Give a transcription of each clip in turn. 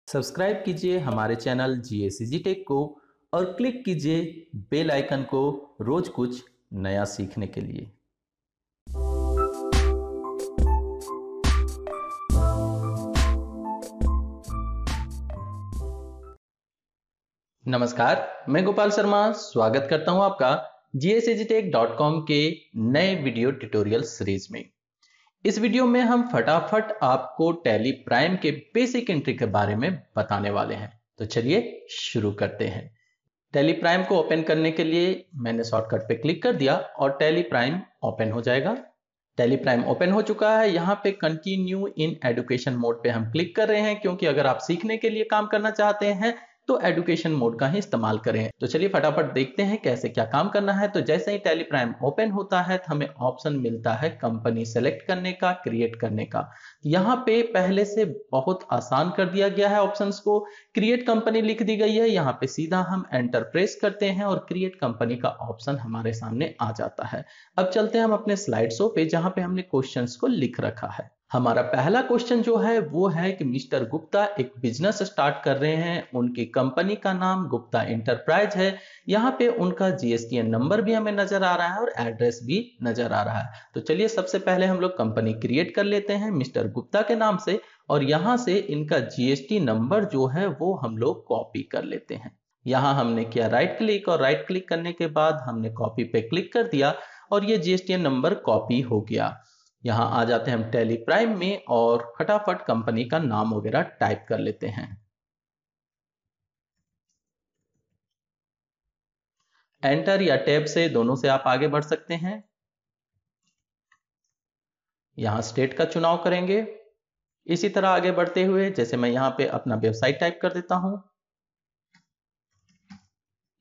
Subscribe कीजिए हमारे channel GACG take को और क्लिक कीजिए बेल आइकन को रोज कुछ नया सीखने के लिए। नमस्कार, मैं गोपाल शर्मा स्वागत करता हूं आपका GACGtech.com के नए वीडियो ट्यूटोरियल सीरीज में। इस वीडियो में हम फटाफट आपको टैली प्राइम के बेसिक एंट्री के बारे में बताने वाले हैं। तो चलिए शुरू करते हैं। टैली प्राइम को ओपन करने के लिए मैंने शॉर्टकट पे क्लिक कर दिया और टैली प्राइम ओपन हो जाएगा। टैली प्राइम ओपन हो चुका है। यहाँ पे कंटिन्यू इन एजुकेशन मोड पे हम क्लिक कर रहे हैं, क्योंकि अगर आप सीखने के लिए काम करना चाहते हैं तो एजुकेशन मोड का ही इस्तेमाल करें। तो चलिए फटाफट देखते हैं कैसे क्या काम करना है। तो जैसे ही टैली प्राइम ओपन होता है तो हमें ऑप्शन मिलता है कंपनी सेलेक्ट करने का, क्रिएट करने का। यहाँ पे पहले से बहुत आसान कर दिया गया है ऑप्शंस को। क्रिएट कंपनी लिख दी गई है, यहाँ पे सीधा हम एंटर प्रेस करते हैं और क्रिएट कंपनी का ऑप्शन हमारे सामने आ जाता है। अब चलते हैं हम अपने स्लाइड शो पे, जहां पे हमने क्वेश्चंस को लिख रखा है। हमारा पहला क्वेश्चन जो है वो है कि मिस्टर गुप्ता एक बिजनेस स्टार्ट कर रहे हैं, उनकी कंपनी का नाम गुप्ता इंटरप्राइज है। यहाँ पे उनका GSTN नंबर भी हमें नजर आ रहा है और एड्रेस भी नजर आ रहा है। तो चलिए सबसे पहले हम लोग कंपनी क्रिएट कर लेते हैं मिस्टर गुप्ता के नाम से, और यहाँ से इनका GST नंबर जो है वो हम लोग कॉपी कर लेते हैं। यहाँ हमने किया राइट क्लिक, और राइट क्लिक करने के बाद हमने कॉपी पे क्लिक कर दिया और ये GSTN नंबर कॉपी हो गया। यहाँ आ जाते हैं हम टैली प्राइम में और फटाफट कंपनी का नाम वगैरह टाइप कर लेते हैं। एंटर या टैब से दोनों से आप आगे बढ़ सकते हैं। यहाँ स्टेट का चुनाव करेंगे। इसी तरह आगे बढ़ते हुए जैसे मैं यहाँ पे अपना वेबसाइट टाइप कर देता हूं।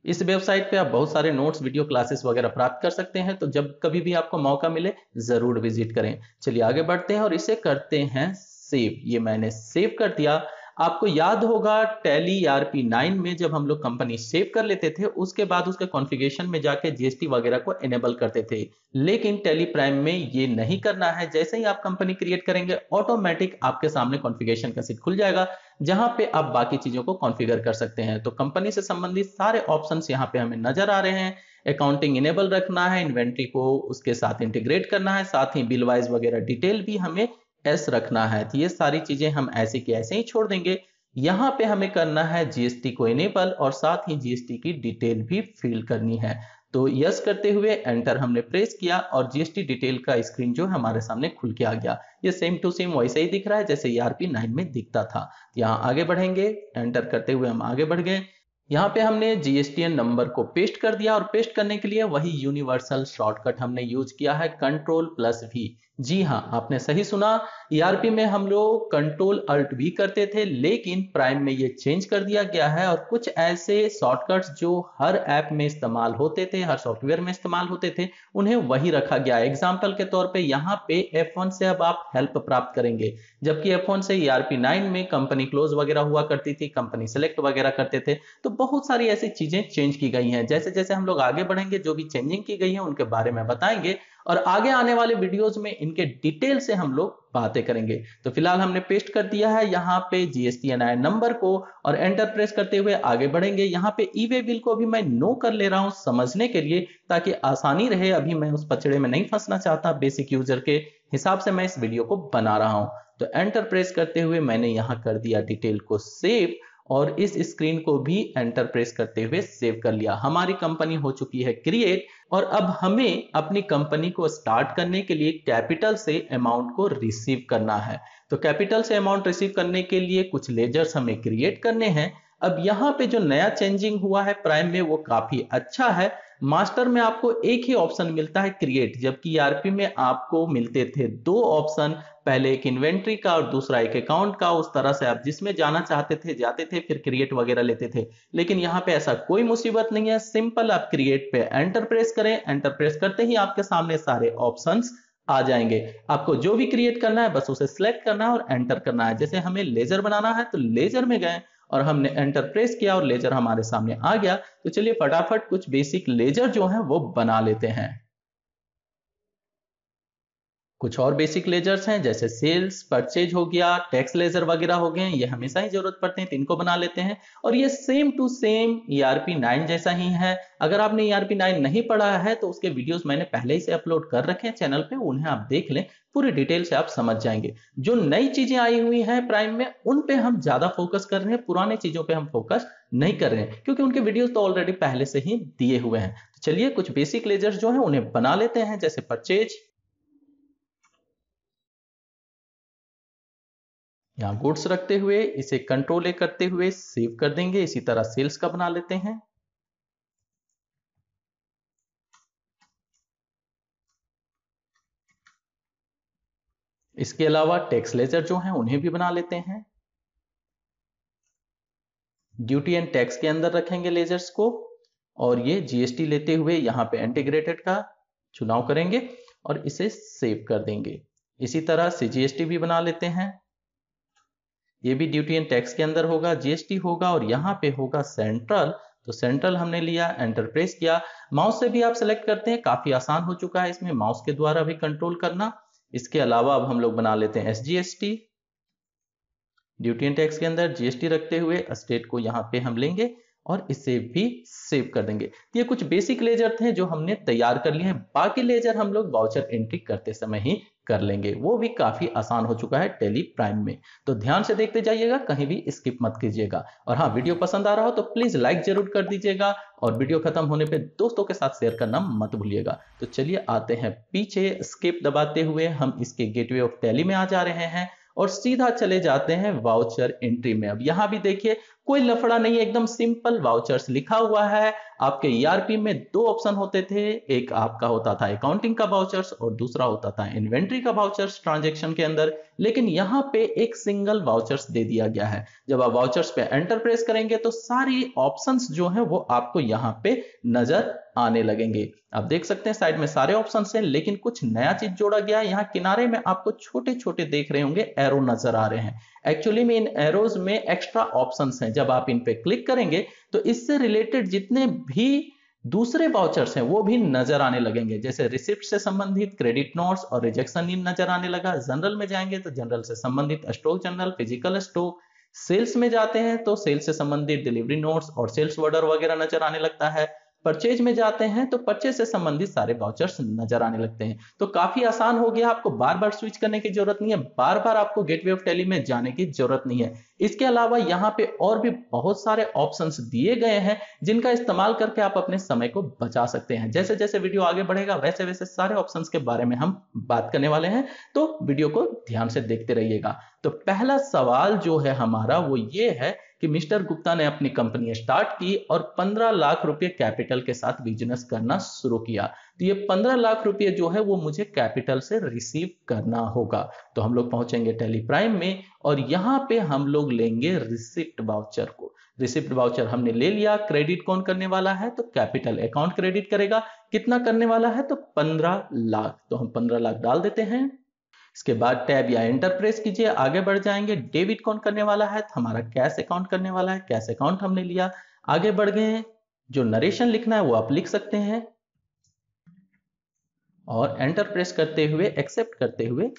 इस वेबसाइट पे आप बहुत सारे नोट्स, वीडियो क्लासेस वगैरह प्राप्त कर सकते हैं, तो जब कभी भी आपको मौका मिले जरूर विजिट करें। चलिए आगे बढ़ते हैं और इसे करते हैं सेव। ये मैंने सेव कर दिया। आपको याद होगा टैली ERP9 में जब हम लोग कंपनी सेव कर लेते थे, उसके बाद उसके कॉन्फ़िगरेशन में जाके GST वगैरह को एनेबल करते थे, लेकिन टैली प्राइम में ये नहीं करना है। जैसे ही आप कंपनी क्रिएट करेंगे ऑटोमेटिक आपके सामने कॉन्फ़िगरेशन का सीट खुल जाएगा, जहां पे आप बाकी चीजों को कॉन्फ़िगर कर सकते हैं। तो कंपनी से संबंधित सारे ऑप्शंस यहाँ पे हमें नजर आ रहे हैं। अकाउंटिंग इनेबल रखना है, इन्वेंट्री को उसके साथ इंटीग्रेट करना है, साथ ही बिल वाइज वगैरह डिटेल भी हमें एस रखना है। तो ये सारी चीजें हम ऐसे की ऐसे ही छोड़ देंगे। यहाँ पे हमें करना है GST को इनेबल और साथ ही GST की डिटेल भी फिल करनी है। तो यस करते हुए एंटर हमने प्रेस किया और GST डिटेल का स्क्रीन जो हमारे सामने खुल के आ गया। ये सेम टू सेम वैसे ही दिख रहा है जैसे ERP9 में दिखता था। यहाँ आगे बढ़ेंगे, एंटर करते हुए हम आगे बढ़ गए। यहाँ पे हमने GSTN नंबर को पेस्ट कर दिया और पेस्ट करने के लिए वही यूनिवर्सल शॉर्टकट हमने यूज किया है Ctrl+V। जी हाँ, आपने सही सुना। ERP में हम लोग Ctrl+Alt+V करते थे, लेकिन प्राइम में ये चेंज कर दिया गया है और कुछ ऐसे शॉर्टकट्स जो हर ऐप में इस्तेमाल होते थे, हर सॉफ्टवेयर में इस्तेमाल होते थे, उन्हें वही रखा गया है। एग्जाम्पल के तौर पे यहाँ पे F1 से अब आप हेल्प प्राप्त करेंगे, जबकि F1 से ERP9 में कंपनी क्लोज वगैरह हुआ करती थी, कंपनी सेलेक्ट वगैरह करते थे। तो बहुत सारी ऐसी चीजें चेंज की गई हैं। जैसे जैसे हम लोग आगे बढ़ेंगे जो भी चेंजिंग की गई है उनके बारे में बताएंगे, और आगे आने वाले वीडियोस में इनके डिटेल से हम लोग बातें करेंगे। तो फिलहाल हमने पेस्ट कर दिया है यहाँ पे GSTN नंबर को और एंटर प्रेस करते हुए आगे बढ़ेंगे। यहाँ पे ई वे बिल को भी मैं नो कर ले रहा हूँ समझने के लिए, ताकि आसानी रहे। अभी मैं उस पचड़े में नहीं फंसना चाहता, बेसिक यूजर के हिसाब से मैं इस वीडियो को बना रहा हूँ। तो एंटर प्रेस करते हुए मैंने यहाँ कर दिया डिटेल को सेव और इस स्क्रीन को भी एंटर प्रेस करते हुए सेव कर लिया। हमारी कंपनी हो चुकी है क्रिएट, और अब हमें अपनी कंपनी को स्टार्ट करने के लिए कैपिटल से अमाउंट को रिसीव करना है। तो कैपिटल से अमाउंट रिसीव करने के लिए कुछ लेजर्स हमें क्रिएट करने हैं। अब यहाँ पे जो नया चेंजिंग हुआ है प्राइम में वो काफी अच्छा है। मास्टर में आपको एक ही ऑप्शन मिलता है क्रिएट, जबकि ERP में आपको मिलते थे दो ऑप्शन, पहले एक इन्वेंट्री का और दूसरा एक अकाउंट का। उस तरह से आप जिसमें जाना चाहते थे जाते थे, फिर क्रिएट वगैरह लेते थे। लेकिन यहाँ पे ऐसा कोई मुसीबत नहीं है, सिंपल आप क्रिएट पे एंटर प्रेस करें। एंटर प्रेस करते ही आपके सामने सारे ऑप्शंस आ जाएंगे। आपको जो भी क्रिएट करना है बस उसे सिलेक्ट करना है और एंटर करना है। जैसे हमें लेजर बनाना है तो लेजर में गए और हमने एंटर प्रेस किया और लेजर हमारे सामने आ गया। तो चलिए फटाफट कुछ बेसिक लेजर जो है वो बना लेते हैं। कुछ और बेसिक लेजर्स हैं जैसे सेल्स, परचेज हो गया, टैक्स लेजर वगैरह हो गए, ये हमेशा ही जरूरत पड़ते हैं तो इनको बना लेते हैं। और ये सेम टू सेम ERP 9 जैसा ही है। अगर आपने ERP 9 नहीं पढ़ा है तो उसके वीडियोस मैंने पहले ही से अपलोड कर रखे हैं चैनल पे, उन्हें आप देख लें, पूरी डिटेल से आप समझ जाएंगे। जो नई चीजें आई हुई हैं प्राइम में उन पे हम ज्यादा फोकस कर रहे हैं, पुराने चीजों पे हम फोकस नहीं कर रहे हैं क्योंकि उनके वीडियोस तो ऑलरेडी पहले से ही दिए हुए हैं। तो चलिए कुछ बेसिक लेजर्स जो है उन्हें बना लेते हैं। जैसे परचेज, यहाँ गुड्स रखते हुए इसे कंट्रोल ए करते हुए सेव कर देंगे। इसी तरह सेल्स का बना लेते हैं। इसके अलावा टैक्स लेजर जो हैं उन्हें भी बना लेते हैं। ड्यूटी एंड टैक्स के अंदर रखेंगे लेजर्स को, और ये GST लेते हुए यहाँ पे इंटीग्रेटेड का चुनाव करेंगे और इसे सेव कर देंगे। इसी तरह से GST भी बना लेते हैं। ये भी ड्यूटी एंड टैक्स के अंदर होगा, GST होगा और यहाँ पे होगा सेंट्रल। तो सेंट्रल हमने लिया, एंटर प्रेस किया। माउस से भी आप सेलेक्ट करते हैं, काफी आसान हो चुका है इसमें माउस के द्वारा भी कंट्रोल करना। इसके अलावा अब हम लोग बना लेते हैं SGST। ड्यूटी एंड टैक्स के अंदर GST रखते हुए स्टेट को यहाँ पे हम लेंगे और इसे भी सेव कर देंगे। ये कुछ बेसिक लेजर थे जो हमने तैयार कर लिए हैं। बाकी लेजर हम लोग वाउचर एंट्री करते समय ही कर लेंगे, वो भी काफी आसान हो चुका है टैली प्राइम में। तो ध्यान से देखते जाइएगा, कहीं भी स्किप मत कीजिएगा। और हाँ, वीडियो पसंद आ रहा हो तो प्लीज लाइक जरूर कर दीजिएगा और वीडियो खत्म होने पे दोस्तों के साथ शेयर करना मत भूलिएगा। तो चलिए आते हैं पीछे, स्किप दबाते हुए हम इसके गेटवे ऑफ टैली में आ जा रहे हैं और सीधा चले जाते हैं वाउचर एंट्री में। अब यहां भी देखिए कोई लफड़ा नहीं है, एकदम सिंपल वाउचर्स लिखा हुआ है। आपके ERP में दो ऑप्शन होते थे, एक आपका होता था अकाउंटिंग का वाउचर्स और दूसरा होता था इन्वेंट्री का वाउचर्स ट्रांजैक्शन के अंदर, लेकिन यहाँ पे एक सिंगल वाउचर्स दे दिया गया है। जब आप वाउचर्स पे एंटर प्रेस करेंगे तो सारी ऑप्शंस जो है वो आपको यहाँ पे नजर आने लगेंगे। आप देख सकते हैं साइड में सारे ऑप्शंस हैं, लेकिन कुछ नया चीज जोड़ा गया है। यहाँ किनारे में आपको छोटे छोटे देख रहे होंगे एरो नजर आ रहे हैं। एक्चुअली में इन एरोज में एक्स्ट्रा ऑप्शंस हैं। जब आप इन पे क्लिक करेंगे तो इससे रिलेटेड जितने भी दूसरे वाउचर्स हैं वो भी नजर आने लगेंगे। जैसे रिसिप्ट से संबंधित, क्रेडिट नोट्स और रिजेक्शन इन नजर आने लगा। जनरल में जाएंगे तो जनरल से संबंधित stock journal, physical stock. Sales में जाते हैं तो सेल्स से संबंधित डिलीवरी नोट्स और सेल्स ऑर्डर वगैरह नजर आने लगता है। परचेज में जाते हैं तो परचेज से संबंधित सारे वाउचर्स नजर आने लगते हैं। तो काफी आसान हो गया, आपको बार बार स्विच करने की जरूरत नहीं है, बार बार आपको गेटवे ऑफ टैली में जाने की जरूरत नहीं है। इसके अलावा यहाँ पे और भी बहुत सारे ऑप्शंस दिए गए हैं जिनका इस्तेमाल करके आप अपने समय को बचा सकते हैं। जैसे जैसे वीडियो आगे बढ़ेगा वैसे वैसे सारे ऑप्शंस के बारे में हम बात करने वाले हैं, तो वीडियो को ध्यान से देखते रहिएगा। तो पहला सवाल जो है हमारा वो ये है कि मिस्टर गुप्ता ने अपनी कंपनी स्टार्ट की और 15 लाख रुपए कैपिटल के साथ बिजनेस करना शुरू किया। तो ये 15 लाख रुपए जो है वो मुझे कैपिटल से रिसीव करना होगा। तो हम लोग पहुंचेंगे टैली प्राइम में और यहां पे हम लोग लेंगे रिसिप्ट वाउचर को। रिसिप्ट वाउचर हमने ले लिया। क्रेडिट कौन करने वाला है तो कैपिटल अकाउंट क्रेडिट करेगा। कितना करने वाला है तो 15 लाख। तो हम 15 लाख डाल देते हैं। इसके बाद टैब या एंटर प्रेस कीजिए, आगे बढ़ जाएंगे। डेबिट कौन करने वाला है तो हमारा कैश अकाउंट करने वाला है। कैश अकाउंट हमने लिया, आगे बढ़ गए। जो नरेशन लिखना है वो आप लिख सकते हैं और एंटर प्रेस करते हुए एक्सेप्ट करते हुए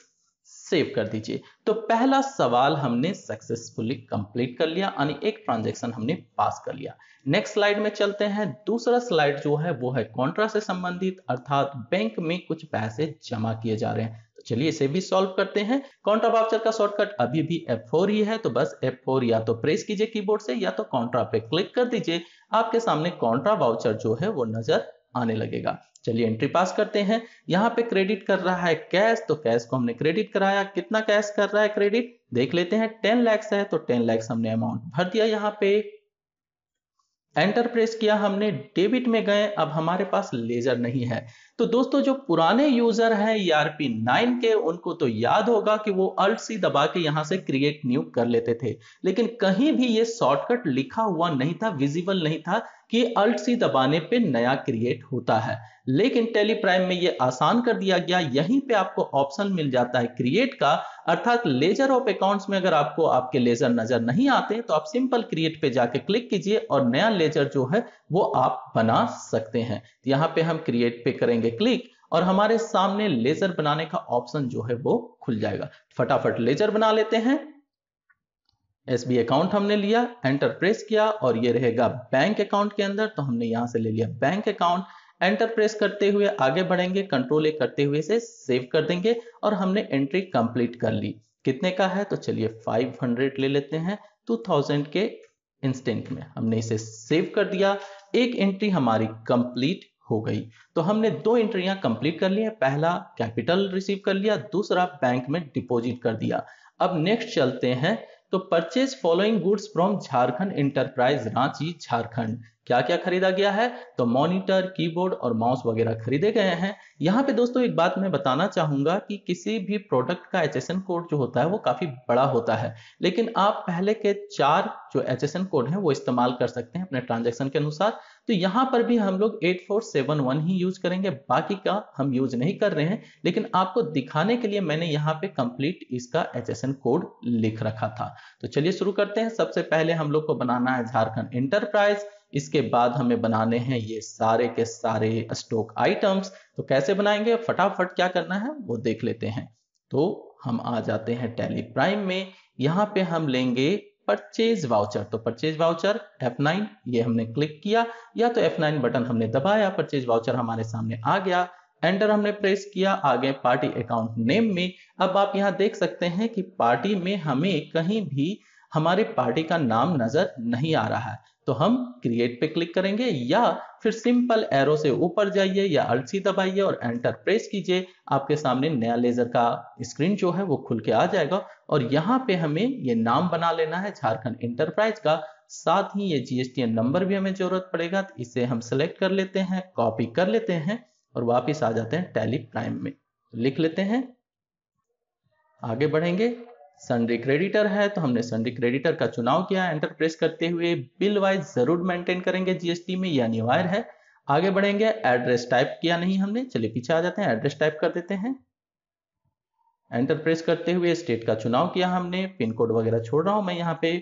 सेव कर दीजिए। तो पहला सवाल हमने सक्सेसफुली कंप्लीट कर लिया, यानी एक ट्रांजैक्शन हमने पास कर लिया। नेक्स्ट स्लाइड में चलते हैं। दूसरा स्लाइड जो है वो है कॉन्ट्रा से संबंधित, अर्थात बैंक में कुछ पैसे जमा किए जा रहे हैं। तो चलिए इसे भी सॉल्व करते हैं। कॉन्ट्रा वाउचर का शॉर्टकट अभी भी F4 ही है, तो बस F4 या तो प्रेस कीजिए कीबोर्ड से या तो कॉन्ट्रा पे क्लिक कर दीजिए। आपके सामने कॉन्ट्रा वाउचर जो है वो नजर आने लगेगा। चलिए एंट्री पास करते हैं। यहाँ पे क्रेडिट कर रहा है कैश, तो कैश को हमने क्रेडिट कराया। कितना कैश कर रहा है क्रेडिट देख लेते हैं। 10 लाख है तो 10 लाख हमने अमाउंट भर दिया। यहाँ पे एंटर प्रेस किया हमने, डेबिट में गए। अब हमारे पास लेजर नहीं है। तो दोस्तों जो पुराने यूजर हैं ERP 9 के, उनको तो याद होगा कि वो Alt C दबा के यहां से क्रिएट न्यू कर लेते थे, लेकिन कहीं भी ये शॉर्टकट लिखा हुआ नहीं था, विजिबल नहीं था कि Alt C दबाने पे नया क्रिएट होता है। लेकिन टैली प्राइम में ये आसान कर दिया गया। यहीं पे आपको ऑप्शन मिल जाता है क्रिएट का, अर्थात लेजर ऑफ अकाउंट्स में अगर आपको आपके लेजर नजर नहीं आते तो आप सिंपल क्रिएट पे जाके क्लिक कीजिए और नया लेजर जो है वो आप बना सकते हैं। यहाँ पे हम क्रिएट पे करेंगे क्लिक और हमारे सामने लेजर बनाने का ऑप्शन जो है वो खुल जाएगा। फटाफट लेजर बना लेते हैं। एसबीआई अकाउंट हमने लिया, एंटर प्रेस किया और ये रहेगा बैंक अकाउंट के अंदर, तो हमने यहां से ले लिया बैंक अकाउंट। एंटर प्रेस करते हुए आगे बढ़ेंगे, कंट्रोल ए करते हुए इसे सेव कर देंगे और हमने एंट्री कंप्लीट कर ली। कितने का है तो चलिए 500 ले लेते हैं 2000 के इंस्टेंट में। हमने इसे सेव कर दिया। एक एंट्री हमारी कंप्लीट हो गई। तो हमने 2 एंट्रियां कंप्लीट कर ली है। पहला कैपिटल रिसीव कर लिया, दूसरा बैंक में डिपॉजिट कर दिया। अब नेक्स्ट चलते हैं। तो purchase following goods from Jharkhand enterprise Ranchi Jharkhand. क्या क्या खरीदा गया है तो मॉनिटर, कीबोर्ड और माउस वगैरह खरीदे गए हैं। यहाँ पे दोस्तों एक बात मैं बताना चाहूंगा कि किसी भी प्रोडक्ट का HSN कोड जो होता है वो काफी बड़ा होता है, लेकिन आप पहले के 4 जो HSN कोड हैं वो इस्तेमाल कर सकते हैं अपने ट्रांजैक्शन के अनुसार। तो यहाँ पर भी हम लोग 8471 ही यूज करेंगे, बाकी का हम यूज नहीं कर रहे हैं, लेकिन आपको दिखाने के लिए मैंने यहाँ पे कंप्लीट इसका HSN कोड लिख रखा था। तो चलिए शुरू करते हैं। सबसे पहले हम लोग को बनाना है झारखंड इंटरप्राइज। इसके बाद हमें बनाने हैं ये सारे के सारे स्टॉक आइटम्स। तो कैसे बनाएंगे, फटाफट क्या करना है वो देख लेते हैं। तो हम आ जाते हैं टैली प्राइम में। यहाँ पे हम लेंगे परचेज वाउचर। तो परचेज वाउचर F9 ये हमने क्लिक किया, या तो F9 बटन हमने दबाया, परचेज वाउचर हमारे सामने आ गया। एंटर हमने प्रेस किया, आगे पार्टी अकाउंट नेम में। अब आप यहाँ देख सकते हैं कि पार्टी में हमें कहीं भी हमारी पार्टी का नाम नजर नहीं आ रहा है। तो हम क्रिएट पे क्लिक करेंगे, या फिर सिंपल एरो से ऊपर जाइए या अल्ट सी दबाइए और एंटर प्रेस कीजिए। आपके सामने नया लेजर का स्क्रीन जो है वो खुल के आ जाएगा। और यहाँ पे हमें ये नाम बना लेना है झारखंड इंटरप्राइज का। साथ ही ये GSTN नंबर भी हमें जरूरत पड़ेगा, तो इसे हम सेलेक्ट कर लेते हैं, कॉपी कर लेते हैं और वापिस आ जाते हैं टैली प्राइम में। लिख लेते हैं, आगे बढ़ेंगे। सन्ड्री क्रेडिटर है तो हमने सन्ड्री क्रेडिटर का चुनाव किया। एंटर प्रेस करते हुए बिल वाइज जरूर मेंटेन करेंगे GST में, यह अनिवार्य है। आगे बढ़ेंगे। एड्रेस टाइप किया नहीं हमने, चलिए पीछे आ जाते हैं, एड्रेस टाइप कर देते हैं। एंटर प्रेस करते हुए स्टेट का चुनाव किया हमने, पिन कोड वगैरह छोड़ रहा हूं मैं यहाँ पे।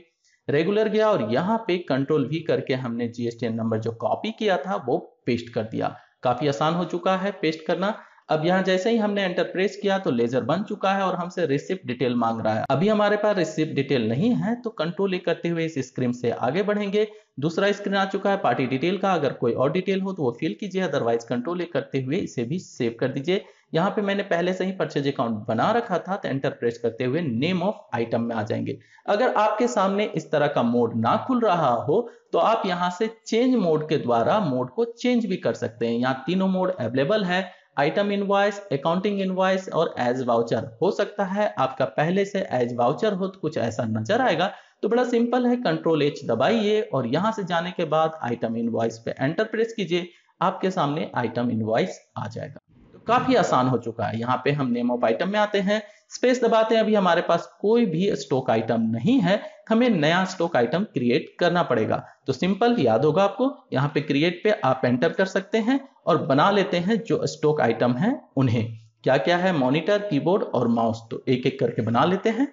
रेगुलर गया और यहाँ पे कंट्रोल V करके हमने GSTN नंबर जो कॉपी किया था वो पेस्ट कर दिया। काफी आसान हो चुका है पेस्ट करना। अब यहाँ जैसे ही हमने एंटर प्रेस किया तो लेजर बन चुका है और हमसे रिसिप्ट डिटेल मांग रहा है। अभी हमारे पास रिसिप्ट डिटेल नहीं है, तो कंट्रोल A करते हुए इस स्क्रीन से आगे बढ़ेंगे। दूसरा स्क्रीन आ चुका है पार्टी डिटेल का। अगर कोई और डिटेल हो तो वो फिल कीजिए, अदरवाइज कंट्रोल A करते हुए इसे भी सेव कर दीजिए। यहाँ पे मैंने पहले से ही परचेज अकाउंट बना रखा था, तो एंटर प्रेस करते हुए नेम ऑफ आइटम में आ जाएंगे। अगर आपके सामने इस तरह का मोड ना खुल रहा हो तो आप यहाँ से चेंज मोड के द्वारा मोड को चेंज भी कर सकते हैं। यहाँ तीनों मोड अवेलेबल है, आइटम इनवॉइस, अकाउंटिंग इनवॉइस और एज वाउचर। हो सकता है आपका पहले से एज वाउचर हो तो कुछ ऐसा नजर आएगा। तो बड़ा सिंपल है, कंट्रोल H दबाइए और यहां से जाने के बाद आइटम इनवॉइस पे एंटर प्रेस कीजिए। आपके सामने आइटम इनवॉइस आ जाएगा। तो काफी आसान हो चुका है। यहाँ पे हम नेम ऑफ आइटम में आते हैं, स्पेस दबाते हैं। अभी हमारे पास कोई भी स्टॉक आइटम नहीं है, हमें नया स्टॉक आइटम क्रिएट करना पड़ेगा। तो सिंपल याद होगा आपको, यहाँ पे क्रिएट पे आप एंटर कर सकते हैं और बना लेते हैं जो स्टॉक आइटम है उन्हें। क्या क्या है, मॉनिटर, कीबोर्ड और माउस। तो एक एक करके बना लेते हैं।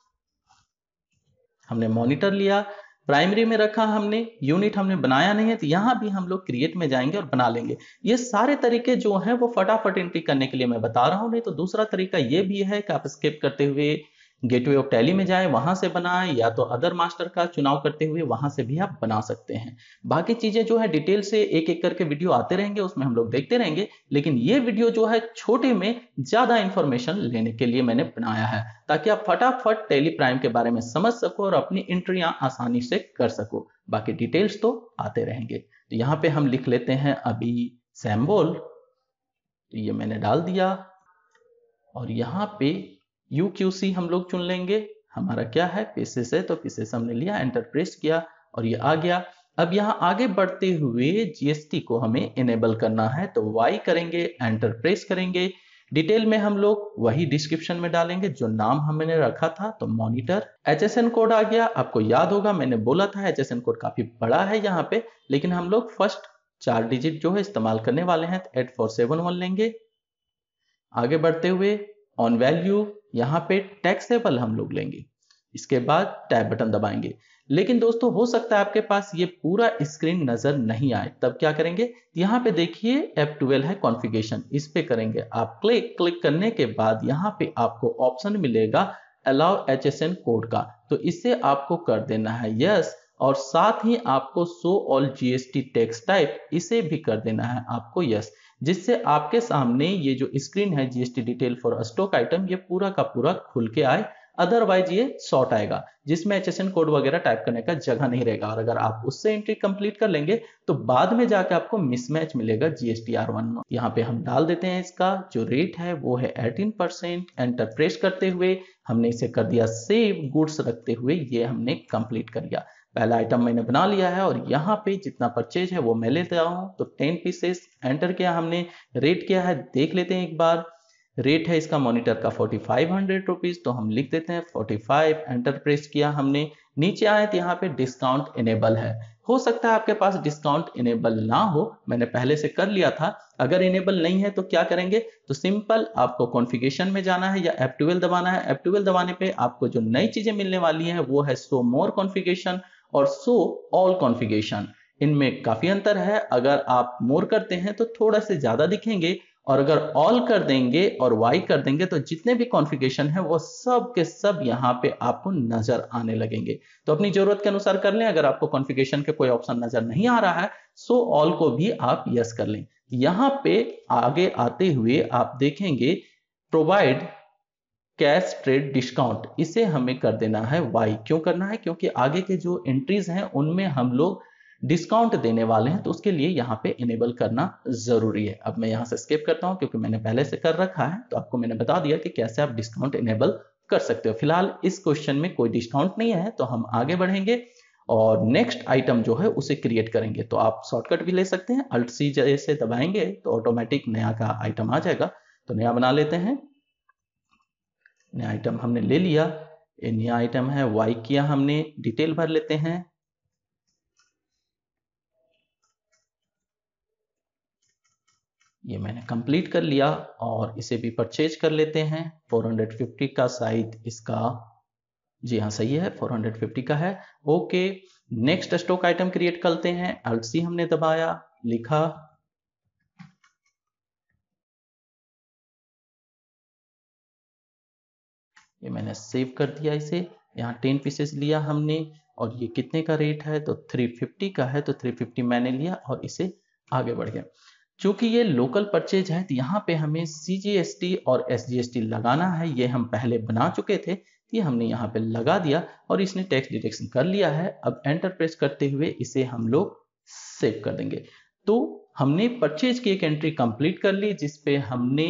हमने मॉनिटर लिया, प्राइमरी में रखा हमने, यूनिट हमने बनाया नहीं है, तो यहां भी हम लोग क्रिएट में जाएंगे और बना लेंगे। ये सारे तरीके जो हैं वो फटाफट एंट्री करने के लिए मैं बता रहा हूं। नहीं तो दूसरा तरीका ये भी है कि आप स्किप करते हुए गेटवे ऑफ टैली में जाएं, वहां से बनाएं, या तो अदर मास्टर का चुनाव करते हुए वहां से भी आप बना सकते हैं। बाकी चीजें जो है डिटेल से एक एक करके वीडियो आते रहेंगे, उसमें हम लोग देखते रहेंगे। लेकिन ये वीडियो जो है छोटे में ज्यादा इंफॉर्मेशन लेने के लिए मैंने बनाया है, ताकि आप फटाफट टैली प्राइम के बारे में समझ सको और अपनी एंट्रियां आसानी से कर सको। बाकी डिटेल्स तो आते रहेंगे। तो यहाँ पे हम लिख लेते हैं अभी सैम्बोल, तो ये मैंने डाल दिया। और यहाँ पे UQC हम लोग चुन लेंगे। हमारा क्या है, पीसेस है, तो पीसेस हमने लिया, एंटर प्रेस किया और ये आ गया। अब यहाँ आगे बढ़ते हुए GST को हमें इनेबल करना है, तो Y करेंगे, एंटर प्रेस करेंगे। डिटेल में हम लोग वही डिस्क्रिप्शन में डालेंगे जो नाम हमने रखा था, तो मॉनिटर। HSN कोड आ गया। आपको याद होगा मैंने बोला था HSN कोड काफी बड़ा है यहाँ पे, लेकिन हम लोग फर्स्ट 4 डिजिट जो है इस्तेमाल करने वाले हैं, तो 8471 लेंगे। आगे बढ़ते हुए ऑन वैल्यू, यहाँ पे टैक्सेबल हम लोग लेंगे। इसके बाद टैब बटन दबाएंगे। लेकिन दोस्तों हो सकता है आपके पास ये पूरा स्क्रीन नजर नहीं आए, तब क्या करेंगे, यहाँ पे देखिए F12 है कॉन्फ़िगरेशन, इस पे करेंगे आप क्लिक करने के बाद यहाँ पे आपको ऑप्शन मिलेगा अलाउ HSN कोड का, तो इसे आपको कर देना है यस, और साथ ही आपको show all GST tax type इसे भी कर देना है आपको यस, जिससे आपके सामने ये जो स्क्रीन है GST detail for stock item ये पूरा का पूरा खुल के आए। अदरवाइज ये शॉर्ट आएगा जिसमें HSN कोड वगैरह टाइप करने का जगह नहीं रहेगा, और अगर आप उससे एंट्री कंप्लीट कर लेंगे तो बाद में जाके आपको मिसमैच मिलेगा GSTR1। यहाँ पे हम डाल देते हैं इसका जो रेट है वो है 18%। एंटर प्रेस करते हुए हमने इसे कर दिया सेव, गुड्स रखते हुए ये हमने कंप्लीट कर लिया। पहला आइटम मैंने बना लिया है और यहाँ पे जितना परचेज है वो मैं लेता हूँ, तो 10 पीसेस एंटर किया हमने। रेट क्या है देख लेते हैं एक बार। रेट है इसका मॉनिटर का 4500 रुपीज, तो हम लिख देते हैं 45। एंटर प्रेस किया हमने। नीचे आए तो यहाँ पे डिस्काउंट इनेबल है, हो सकता है आपके पास डिस्काउंट इनेबल ना हो, मैंने पहले से कर लिया था। अगर इनेबल नहीं है तो क्या करेंगे, तो सिंपल आपको कॉन्फ़िगरेशन में जाना है या F12 दबाना है। F12 दबाने पे आपको जो नई चीजें मिलने वाली है वो है शो मोर कॉन्फ़िगरेशन और शो ऑल कॉन्फ़िगरेशन। इनमें काफी अंतर है, अगर आप मोर करते हैं तो थोड़ा से ज्यादा दिखेंगे, और अगर ऑल कर देंगे और वाई कर देंगे तो जितने भी कॉन्फ़िगरेशन है वो सब के सब यहाँ पे आपको नजर आने लगेंगे। तो अपनी जरूरत के अनुसार कर लें। अगर आपको कॉन्फ़िगरेशन के कोई ऑप्शन नजर नहीं आ रहा है, सो ऑल को भी आप यस कर लें। यहाँ पे आगे आते हुए आप देखेंगे प्रोवाइड कैश ट्रेड डिस्काउंट, इसे हमें कर देना है वाई। क्यों करना है, क्योंकि आगे के जो एंट्रीज हैं उनमें हम लोग डिस्काउंट देने वाले हैं, तो उसके लिए यहाँ पे इनेबल करना जरूरी है। अब मैं यहाँ से स्किप करता हूँ क्योंकि मैंने पहले से कर रखा है, तो आपको मैंने बता दिया कि कैसे आप डिस्काउंट इनेबल कर सकते हो। फिलहाल इस क्वेश्चन में कोई डिस्काउंट नहीं है, तो हम आगे बढ़ेंगे और नेक्स्ट आइटम जो है उसे क्रिएट करेंगे। तो आप शॉर्टकट भी ले सकते हैं, Alt C जैसे दबाएंगे तो ऑटोमेटिक नया का आइटम आ जाएगा। तो नया बना लेते हैं। नया आइटम हमने ले लिया, ये नया आइटम है, वाई किया हमने, डिटेल भर लेते हैं। ये मैंने कंप्लीट कर लिया और इसे भी परचेज कर लेते हैं। 450 का साइज इसका, जी हाँ सही है, 450 का है। Okay, next stock item create करते हैं। Alt C हमने दबाया, लिखा, ये मैंने सेव कर दिया इसे। यहाँ 10 पीसेस लिया हमने और ये कितने का रेट है, तो 350 का है, तो 350 मैंने लिया और इसे आगे बढ़ गया। चूंकि ये लोकल परचेज है तो यहाँ पे हमें CGST और SGST लगाना है, ये हम पहले बना चुके थे, ये हमने यहाँ पे लगा दिया और इसने टैक्स डिडक्शन कर लिया है। अब एंटर प्रेस करते हुए इसे हम लोग सेव कर देंगे। तो हमने परचेज की एक एंट्री कंप्लीट कर ली जिसपे हमने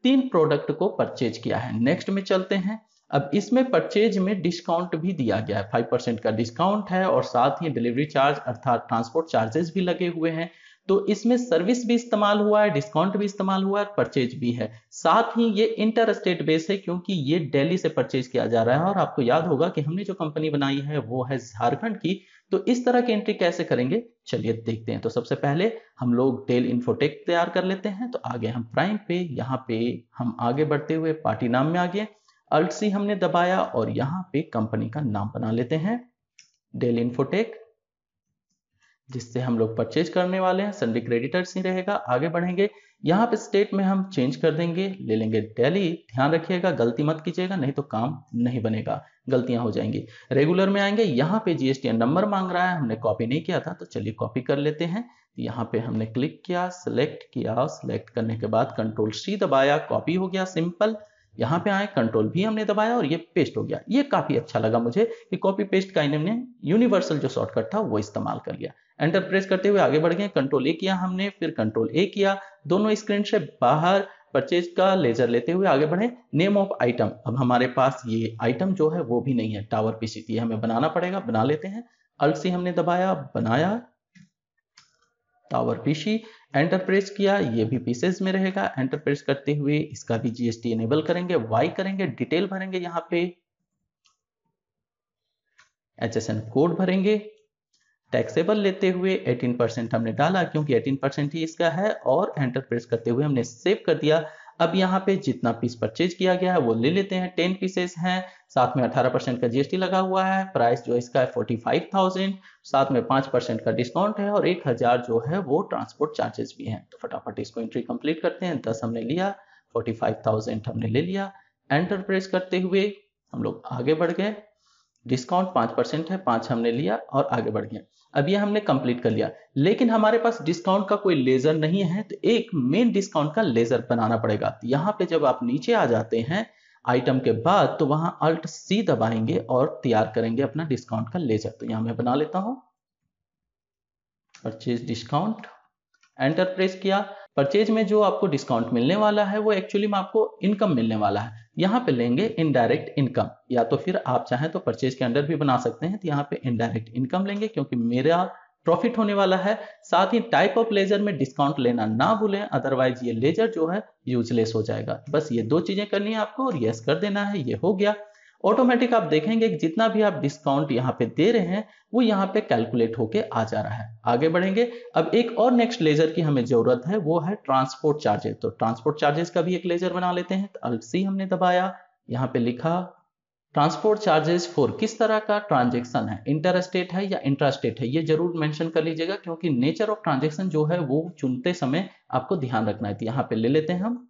3 प्रोडक्ट को परचेज किया है। नेक्स्ट में चलते हैं। अब इसमें परचेज में डिस्काउंट भी दिया गया है, 5% का डिस्काउंट है और साथ ही डिलीवरी चार्ज अर्थात ट्रांसपोर्ट चार्जेस भी लगे हुए हैं। तो इसमें सर्विस भी इस्तेमाल हुआ है, डिस्काउंट भी इस्तेमाल हुआ है, परचेज भी है। साथ ही ये इंटर स्टेट बेस है क्योंकि ये दिल्ली से परचेज किया जा रहा है और आपको याद होगा कि हमने जो कंपनी बनाई है वो है झारखंड की। तो इस तरह की एंट्री कैसे करेंगे, चलिए देखते हैं। तो सबसे पहले हम लोग डेल इन्फोटेक तैयार कर लेते हैं। तो आगे हम प्राइम पे, यहाँ पे हम आगे बढ़ते हुए पार्टी नाम में आ गए, Alt C हमने दबाया और यहाँ पे कंपनी का नाम बना लेते हैं डेल इन्फोटेक, जिससे हम लोग परचेज करने वाले हैं। संडे क्रेडिटर्स ही रहेगा। आगे बढ़ेंगे, यहाँ पे स्टेट में हम चेंज कर देंगे, ले लेंगे दिल्ली। ध्यान रखिएगा गलती मत कीजिएगा, नहीं तो काम नहीं बनेगा, गलतियां हो जाएंगी। रेगुलर में आएंगे, यहाँ पे GSTN नंबर मांग रहा है, हमने कॉपी नहीं किया था तो चलिए कॉपी कर लेते हैं। यहाँ पे हमने क्लिक किया, सिलेक्ट किया, सिलेक्ट करने के बाद Ctrl+C दबाया, कॉपी हो गया सिंपल। यहाँ पे आए, Ctrl+V हमने दबाया और ये पेस्ट हो गया। ये काफी अच्छा लगा मुझे कि कॉपी पेस्ट का इन्होंने यूनिवर्सल जो शॉर्टकट था वो इस्तेमाल कर लिया। एंटर प्रेस करते हुए आगे बढ़ गए, Ctrl+A किया हमने, फिर Ctrl+A किया, दोनों स्क्रीन से बाहर परचेज का लेजर लेते हुए आगे बढ़े। नेम ऑफ आइटम, अब हमारे पास ये आइटम जो है वो भी नहीं है, टावर पीसी, ये हमें बनाना पड़ेगा, बना लेते हैं। Alt C हमने दबाया, बनाया टावर पीसी। एंटर प्रेस किया, ये भी पीसेस में रहेगा। एंटर प्रेस करते हुए इसका भी GST इनेबल करेंगे, वाई करेंगे, डिटेल भरेंगे, यहाँ पे HSN कोड भरेंगे, टैक्सेबल लेते हुए 18% हमने डाला क्योंकि 18% ही इसका है और एंटर प्रेस करते हुए हमने सेव कर दिया। अब यहाँ पे जितना पीस परचेज किया गया है वो ले लेते हैं, 10 पीसेस हैं, साथ में 18% का जीएसटी लगा हुआ है, प्राइस जो इसका है 45,000, साथ में 5% का डिस्काउंट है और 1,000 जो है वो ट्रांसपोर्ट चार्जेस भी हैं। तो फटाफट इसको एंट्री कंप्लीट करते हैं। 10 हमने लिया, 45,000 हमने ले लिया, एंटर प्रेस करते हुए हम लोग आगे बढ़ गए। डिस्काउंट 5% है, 5 हमने लिया और आगे बढ़ गए। अब ये हमने कंप्लीट कर लिया, लेकिन हमारे पास डिस्काउंट का कोई लेजर नहीं है, तो एक मेन डिस्काउंट का लेजर बनाना पड़ेगा। तो यहाँ पे जब आप नीचे आ जाते हैं आइटम के बाद, तो वहां अल्ट सी दबाएंगे और तैयार करेंगे अपना डिस्काउंट का लेजर। तो यहाँ मैं बना लेता हूं परचेज डिस्काउंट, एंटर प्रेस किया। परचेज में जो आपको डिस्काउंट मिलने वाला है वो एक्चुअली में आपको इनकम मिलने वाला है। यहाँ पे लेंगे इनडायरेक्ट इनकम, या तो फिर आप चाहें तो परचेज के अंडर भी बना सकते हैं। तो यहाँ पे इनडायरेक्ट इनकम लेंगे क्योंकि मेरा प्रॉफिट होने वाला है। साथ ही टाइप ऑफ लेजर में डिस्काउंट लेना ना भूलें, अदरवाइज ये लेजर जो है यूजलेस हो जाएगा। बस ये 2 चीजें करनी है आपको और यस कर देना है, ये हो गया। ऑटोमेटिक आप देखेंगे कि जितना भी आप डिस्काउंट यहाँ पे दे रहे हैं वो यहाँ पे कैलकुलेट होके आ जा रहा है। आगे बढ़ेंगे। अब एक और नेक्स्ट लेजर की हमें जरूरत है, वो है ट्रांसपोर्ट चार्जेस। तो ट्रांसपोर्ट चार्जेस का भी एक लेजर बना लेते हैं। तो अल्ट सी हमने दबाया, यहाँ पे लिखा ट्रांसपोर्ट चार्जेस फॉर किस तरह का ट्रांजेक्शन है, इंटर स्टेट है या इंट्रा स्टेट है, ये जरूर मेंशन कर लीजिएगा क्योंकि नेचर ऑफ ट्रांजेक्शन जो है वो चुनते समय आपको ध्यान रखना है। तो यहाँ पे ले लेते हैं हम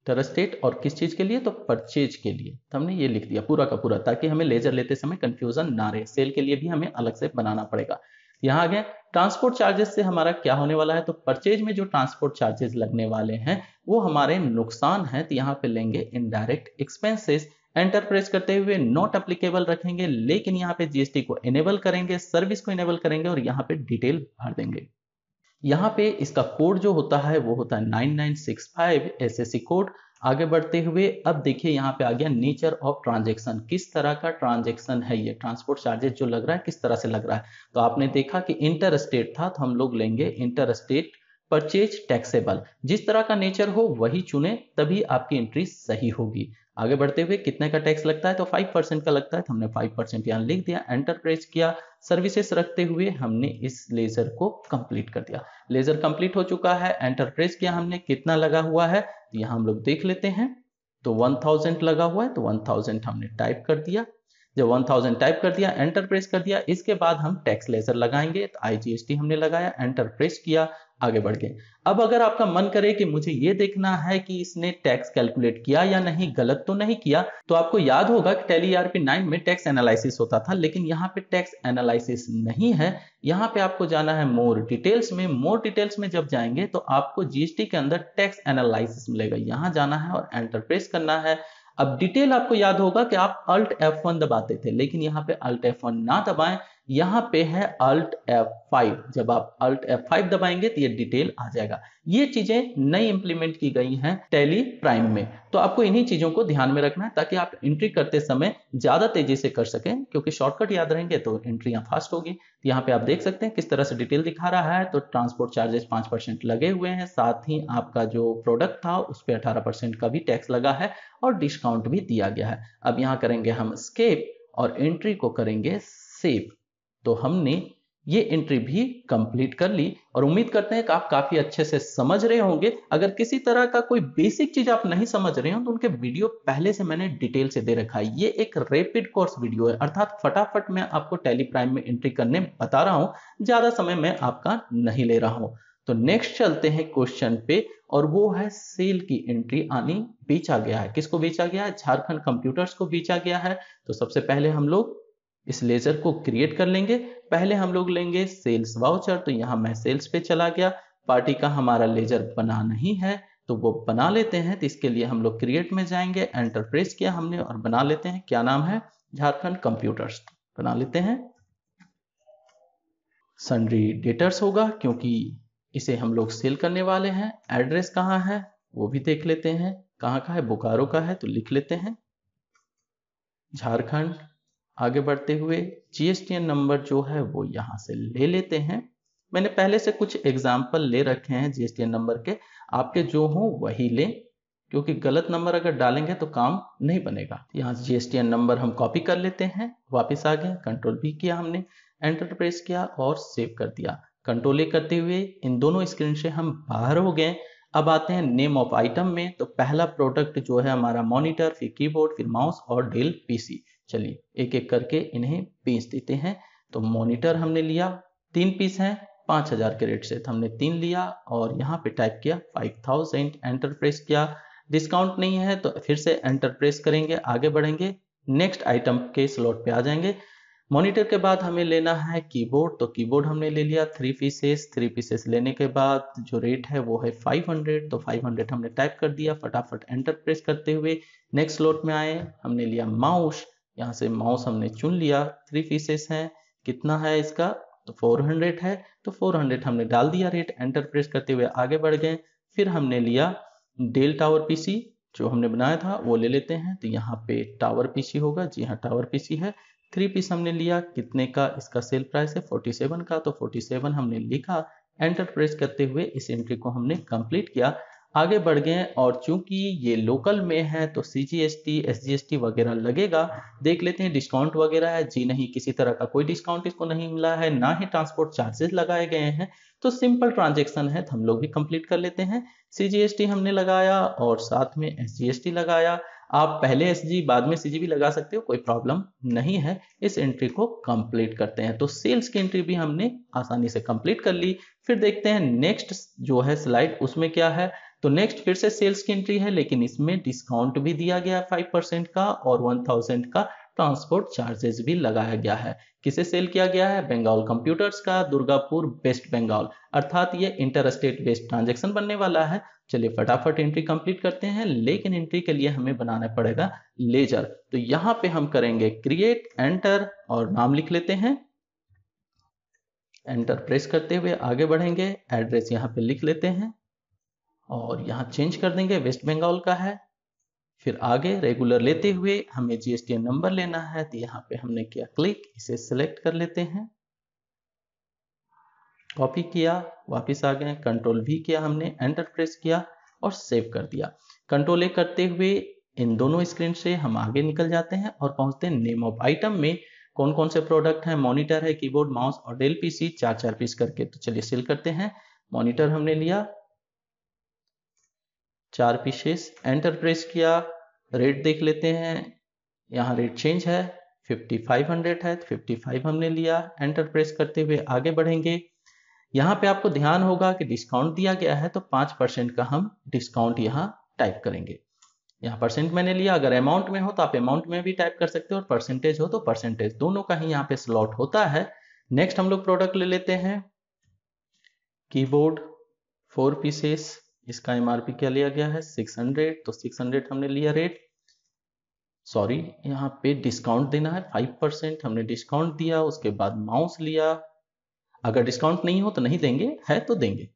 इंटर स्टेट, और किस चीज के लिए, तो परचेज के लिए। तो हमने ये लिख दिया पूरा का पूरा, ताकि हमें लेजर लेते समय कंफ्यूजन ना रहे। सेल के लिए भी हमें अलग से बनाना पड़ेगा। यहाँ आ गए ट्रांसपोर्ट चार्जेस से हमारा क्या होने वाला है, तो परचेज में जो ट्रांसपोर्ट चार्जेस लगने वाले हैं वो हमारे नुकसान है। तो यहाँ पे लेंगे इनडायरेक्ट एक्सपेंसेस, एंटर प्रेस करते हुए नॉट एप्लीकेबल रखेंगे, लेकिन यहाँ पे जीएसटी को इनेबल करेंगे, सर्विस को इनेबल करेंगे और यहाँ पे डिटेल भर देंगे। यहाँ पे इसका कोड जो होता है वो होता है 9965 एसएससी कोड। आगे बढ़ते हुए अब देखिए यहाँ पे आ गया नेचर ऑफ ट्रांजैक्शन, किस तरह का ट्रांजैक्शन है ये, ट्रांसपोर्ट चार्जेस जो लग रहा है किस तरह से लग रहा है। तो आपने देखा कि इंटर स्टेट था, तो हम लोग लेंगे इंटर स्टेट परचेज टैक्सेबल। जिस तरह का नेचर हो वही चुने, तभी आपकी एंट्री सही होगी। आगे बढ़ते हुए कितने का टैक्स लगता है, तो 5% का लगता है। तो हमने 5% यहाँ लिख दिया, एंटर प्रेस किया। सर्विसेज रखते हुए हमने इस लेजर को कंप्लीट कर दिया। लेजर कंप्लीट हो चुका है, एंटर प्रेस किया हमने, कितना लगा हुआ है यहाँ हम लोग देख लेते हैं। तो 1000 लगा हुआ है, तो 1000 हमने टाइप कर दिया। जब 1000 टाइप कर दिया, एंटर प्रेस कर दिया, इसके बाद हम टैक्स लेजर लगाएंगे। तो आईजीएसटी हमने लगाया, एंटर प्रेस किया, आगे बढ़ गए। अब अगर आपका मन करे कि मुझे ये देखना है कि इसने टैक्स कैलकुलेट किया या नहीं, गलत तो नहीं किया, तो आपको याद होगा कि टैली ईआरपी 9 में टैक्स एनालिसिस होता था, लेकिन यहाँ पे टैक्स एनालिसिस नहीं है। यहाँ पे आपको जाना है मोर डिटेल्स में। मोर डिटेल्स में जब जाएंगे तो आपको जीएसटी के अंदर टैक्स एनालिसिस मिलेगा, यहाँ जाना है और एंटर प्रेस करना है। अब डिटेल आपको याद होगा कि आप अल्ट F1 दबाते थे, लेकिन यहाँ पे अल्ट F1 ना दबाएं, यहाँ पे है अल्ट F5। जब आप अल्ट F5 दबाएंगे तो ये डिटेल आ जाएगा। ये चीजें नई इंप्लीमेंट की गई हैं टैली प्राइम में, तो आपको इन्हीं चीजों को ध्यान में रखना है ताकि आप एंट्री करते समय ज्यादा तेजी से कर सकें, क्योंकि शॉर्टकट याद रहेंगे तो एंट्रियां फास्ट होगी। यहाँ पे आप देख सकते हैं किस तरह से डिटेल दिखा रहा है। तो ट्रांसपोर्ट चार्जेस 5% लगे हुए हैं, साथ ही आपका जो प्रोडक्ट था उस पर 18% का भी टैक्स लगा है और डिस्काउंट भी दिया गया है। अब यहाँ करेंगे हम एस्केप और एंट्री को करेंगे सेव। तो हमने ये एंट्री भी कंप्लीट कर ली और उम्मीद करते हैं कि आप काफी अच्छे से समझ रहे होंगे। अगर किसी तरह का कोई बेसिक चीज आप नहीं समझ रहे हो तो उनके वीडियो पहले से मैंने डिटेल से दे रखा है। ये एक रैपिड कोर्स वीडियो है, अर्थात फटाफट मैं आपको टैली प्राइम में एंट्री करने बता रहा हूं, ज्यादा समय मैं आपका नहीं ले रहा हूं। तो नेक्स्ट चलते हैं क्वेश्चन पे, और वो है सेल की एंट्री आनी। बेचा गया है, किसको बेचा गया है, झारखंड कंप्यूटर्स को बेचा गया है। तो सबसे पहले हम लोग इस लेजर को क्रिएट कर लेंगे। पहले हम लोग लेंगे सेल्स वाउचर, तो यहां मैं सेल्स पे चला गया। पार्टी का हमारा लेजर बना नहीं है तो वो बना लेते हैं। तो इसके लिए हम लोग क्रिएट में जाएंगे, एंटर प्रेस किया हमने और बना लेते हैं। क्या नाम है, झारखंड कंप्यूटर्स बना लेते हैं। सन्ड्री डेटर्स होगा क्योंकि इसे हम लोग सेल करने वाले हैं। एड्रेस कहाँ है वो भी देख लेते हैं, कहाँ का है, बोकारो का है तो लिख लेते हैं झारखंड। आगे बढ़ते हुए जीएसटीएन नंबर जो है वो यहां से ले लेते हैं। मैंने पहले से कुछ एग्जाम्पल ले रखे हैं जीएसटीएन नंबर के, आपके जो हो वही लें, क्योंकि गलत नंबर अगर डालेंगे तो काम नहीं बनेगा। यहाँ जीएसटीएन नंबर हम कॉपी कर लेते हैं। वापस आ गए, कंट्रोल भी किया हमने, एंटर प्रेस किया और सेव कर दिया। कंट्रोल ए करते हुए इन दोनों स्क्रीन से हम बाहर हो गए। अब आते हैं नेम ऑफ आइटम में। तो पहला प्रोडक्ट जो है हमारा मॉनिटर, फिर कीबोर्ड, फिर माउस और डेल पीसी। चलिए एक एक करके इन्हें बेच देते हैं। तो मॉनिटर हमने लिया, 3 पीस हैं, 5000 के रेट से, तो हमने 3 लिया और यहाँ पे टाइप किया 5000, एंटर प्रेस किया। डिस्काउंट नहीं है तो फिर से एंटर प्रेस करेंगे, आगे बढ़ेंगे, नेक्स्ट आइटम के स्लॉट पे आ जाएंगे। मॉनिटर के बाद हमें लेना है कीबोर्ड। तो कीबोर्ड हमने ले लिया 3 पीसेस। 3 पीसेस लेने के बाद जो रेट है वो है 500। तो 500 हमने टाइप कर दिया, फटाफट एंटर प्रेस करते हुए नेक्स्ट स्लॉट में आए। हमने लिया माउस, यहाँ से माउस हमने चुन लिया, 3 पीसेस हैं, कितना है इसका, तो 400 है, तो 400 हमने डाल दिया रेट, एंटर प्रेस करते हुए आगे बढ़ गए। फिर हमने लिया डेल टावर पीसी, जो हमने बनाया था वो ले लेते हैं। तो यहाँ पे टावर पीसी होगा, जी हाँ टावर पीसी है। 3 पीस हमने लिया, कितने का, इसका सेल प्राइस है 47 का, तो 47 हमने लिखा, एंटर प्रेस करते हुए इस एंट्री को हमने कंप्लीट किया, आगे बढ़ गए। और चूंकि ये लोकल में है तो CGST SGST वगैरह लगेगा। देख लेते हैं डिस्काउंट वगैरह है, जी नहीं, किसी तरह का कोई डिस्काउंट इसको नहीं मिला है, ना ही ट्रांसपोर्ट चार्जेस लगाए गए हैं। तो सिंपल ट्रांजेक्शन है, तो हम लोग भी कंप्लीट कर लेते हैं। CGST हमने लगाया और साथ में SGST लगाया। आप पहले SG बाद में CG भी लगा सकते हो, कोई प्रॉब्लम नहीं है। इस एंट्री को कंप्लीट करते हैं। तो सेल्स की एंट्री भी हमने आसानी से कंप्लीट कर ली। फिर देखते हैं नेक्स्ट जो है स्लाइड, उसमें क्या है। तो नेक्स्ट फिर से सेल्स की एंट्री है, लेकिन इसमें डिस्काउंट भी दिया गया है 5% का और 1000 का ट्रांसपोर्ट चार्जेस भी लगाया गया है। किसे सेल किया गया है, बंगाल कंप्यूटर्स का, दुर्गापुर, वेस्ट बंगाल, अर्थात ये इंटर स्टेट बेस्ड ट्रांजेक्शन बनने वाला है। चलिए फटाफट एंट्री कंप्लीट करते हैं, लेकिन एंट्री के लिए हमें बनाना पड़ेगा लेजर। तो यहाँ पे हम करेंगे क्रिएट, एंटर और नाम लिख लेते हैं, एंटर प्रेस करते हुए आगे बढ़ेंगे। एड्रेस यहाँ पे लिख लेते हैं और यहाँ चेंज कर देंगे, वेस्ट बंगाल का है। फिर आगे रेगुलर लेते हुए हमें GSTN नंबर लेना है, तो यहाँ पे हमने किया क्लिक, इसे सिलेक्ट कर लेते हैं, कॉपी किया, वापस आ गए, कंट्रोल V किया हमने, एंटर प्रेस किया और सेव कर दिया। कंट्रोल A करते हुए इन दोनों स्क्रीन से हम आगे निकल जाते हैं और पहुंचते हैं नेम ऑफ आइटम में। कौन कौन से प्रोडक्ट हैं, मॉनिटर है, कीबोर्ड, माउस और डेल पीसी, 4 पीस करके। तो चलिए सेल करते हैं। मॉनिटर हमने लिया 4 पीसेस, एंटर प्रेस किया, रेट देख लेते हैं, यहाँ रेट चेंज है, 5500 है, तो 55 हमने लिया, एंटर प्रेस करते हुए आगे बढ़ेंगे। यहाँ पे आपको ध्यान होगा कि डिस्काउंट दिया गया है, तो 5% का हम डिस्काउंट यहाँ टाइप करेंगे। यहाँ परसेंट मैंने लिया, अगर अमाउंट में हो तो आप अमाउंट में भी टाइप कर सकते हो और परसेंटेज हो तो परसेंटेज, दोनों का ही यहाँ पे स्लॉट होता है। नेक्स्ट हम लोग प्रोडक्ट ले लेते हैं, कीबोर्ड 4 पीसेस, इसका MRP क्या लिया गया है 600, तो 600 हमने लिया रेट। सॉरी, यहाँ पे डिस्काउंट देना है 5%, हमने डिस्काउंट दिया। उसके बाद माउस लिया, अगर डिस्काउंट नहीं हो तो नहीं देंगे, है तो देंगे।